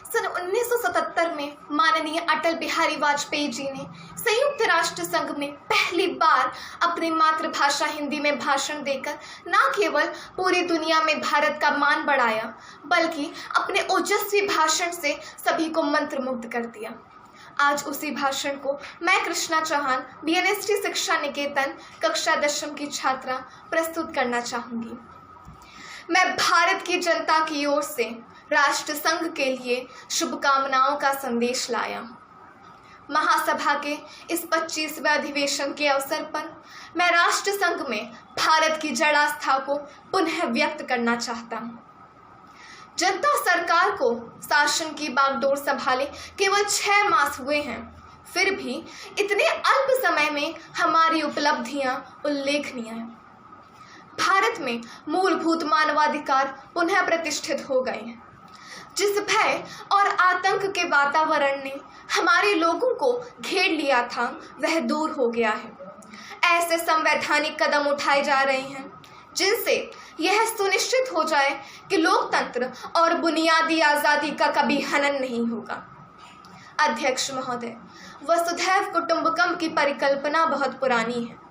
सन 1977 में माननीय अटल बिहारी वाजपेयी जी ने संयुक्त राष्ट्र संघ में पहली बार अपनी मातृभाषा हिंदी में भाषण देकर न केवल पूरी दुनिया में भारत का मान बढ़ाया, बल्कि अपने ओजस्वी भाषण से सभी को मंत्रमुग्ध कर दिया। आज उसी भाषण को मैं कृष्णा चौहान बीएनएसटी शिक्षा निकेतन कक्षा 10वीं की छात्रा प्रस्तुत करना चाहूंगी। मैं भारत की जनता की ओर से राष्ट्र संघ के लिए शुभकामनाओं का संदेश लाया। महासभा के इस 25वें अधिवेशन के अवसर पर मैं राष्ट्र संघ में भारत की जड़ आस्था को पुनः व्यक्त करना चाहता हूँ। जनता सरकार को शासन की बागडोर संभाले केवल 6 मास हुए हैं, फिर भी इतने अल्प समय में हमारी उपलब्धियां उल्लेखनीय हैं। भारत में मूलभूत मानवाधिकार पुनः प्रतिष्ठित हो गए हैं। जिस भय और आतंक के वातावरण ने हमारे लोगों को घेर लिया था, वह दूर हो गया है। ऐसे संवैधानिक कदम उठाए जा रहे हैं जिनसे यह सुनिश्चित हो जाए कि लोकतंत्र और बुनियादी आज़ादी का कभी हनन नहीं होगा। अध्यक्ष महोदय, वसुधैव कुटुंबकम की परिकल्पना बहुत पुरानी है।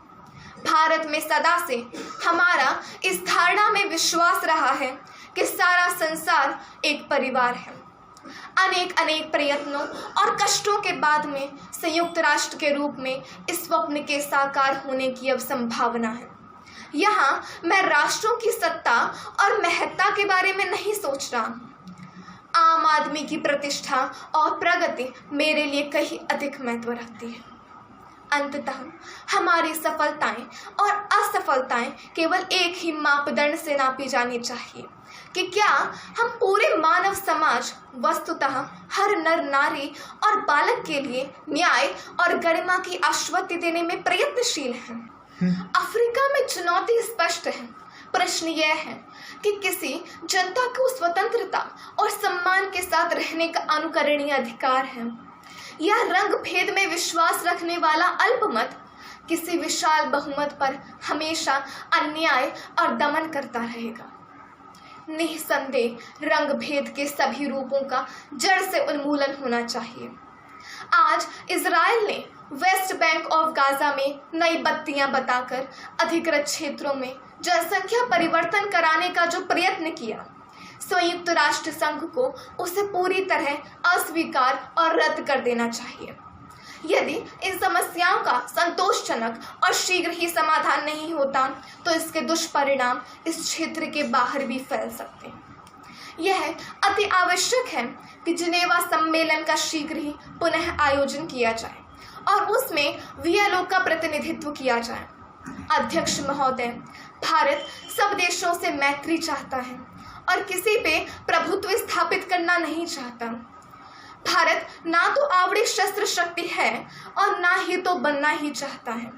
भारत में सदा से हमारा इस धारणा में विश्वास रहा है कि सारा संसार एक परिवार है। अनेक अनेक प्रयत्नों और कष्टों के बाद में संयुक्त राष्ट्र के रूप में इस स्वप्न के साकार होने की अब संभावना है। यहाँ मैं राष्ट्रों की सत्ता और महत्ता के बारे में नहीं सोच रहा। आम आदमी की प्रतिष्ठा और प्रगति मेरे लिए कहीं अधिक महत्व रखती है। अंततः हमारी सफलताएं और असफलताएं केवल एक ही मापदंड से नापी जानी चाहिए कि क्या हम पूरे मानव समाज, वस्तुतः हर नर नारी और बालक के लिए न्याय और गरिमा की आश्वस्ति देने में प्रयत्नशील हैं। अफ्रीका में चुनौती स्पष्ट है। प्रश्न यह है कि किसी जनता को स्वतंत्रता और सम्मान के साथ रहने का अनुकरणीय अधिकार है, यह रंग भेद में विश्वास रखने वाला अल्पमत किसी विशाल बहुमत पर हमेशा अन्याय और दमन करता रहेगा। निस्संदेह रंग भेद के सभी रूपों का जड़ से उन्मूलन होना चाहिए। आज इजराइल ने वेस्ट बैंक ऑफ गाजा में नई बत्तियां बताकर अधिकृत क्षेत्रों में जनसंख्या परिवर्तन कराने का जो प्रयत्न किया, संयुक्त राष्ट्र संघ को उसे पूरी तरह अस्वीकार और रद्द कर देना चाहिए। यदि इन समस्याओं का संतोषजनक और शीघ्र ही समाधान नहीं होता, तो इसके दुष्परिणाम इस क्षेत्र के बाहर भी फैल सकते हैं। यह अति आवश्यक है कि जिनेवा सम्मेलन का शीघ्र ही पुनः आयोजन किया जाए और उसमें वीएलओ का प्रतिनिधित्व किया जाए। अध्यक्ष महोदय, भारत सब देशों से मैत्री चाहता है और किसी पे प्रभुत्व स्थापित करना नहीं चाहता। भारत ना तो आवड़ी शस्त्र शक्ति है और ना ही तो बनना ही चाहता है।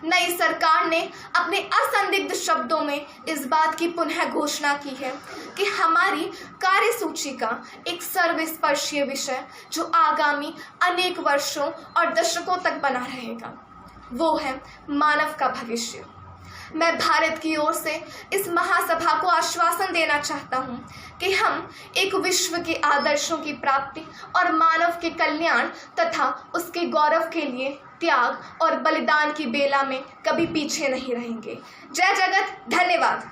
नई सरकार ने अपने असंदिग्ध शब्दों में इस बात की पुनः घोषणा की है कि हमारी कार्यसूची का एक सर्वस्पर्शीय विषय जो आगामी अनेक वर्षों और दशकों तक बना रहेगा, वो है मानव का भविष्य। मैं भारत की ओर से इस महासभा को आश्वासन देना चाहता हूं कि हम एक विश्व के आदर्शों की प्राप्ति और मानव के कल्याण तथा उसके गौरव के लिए त्याग और बलिदान की बेला में कभी पीछे नहीं रहेंगे। जय जगत, धन्यवाद।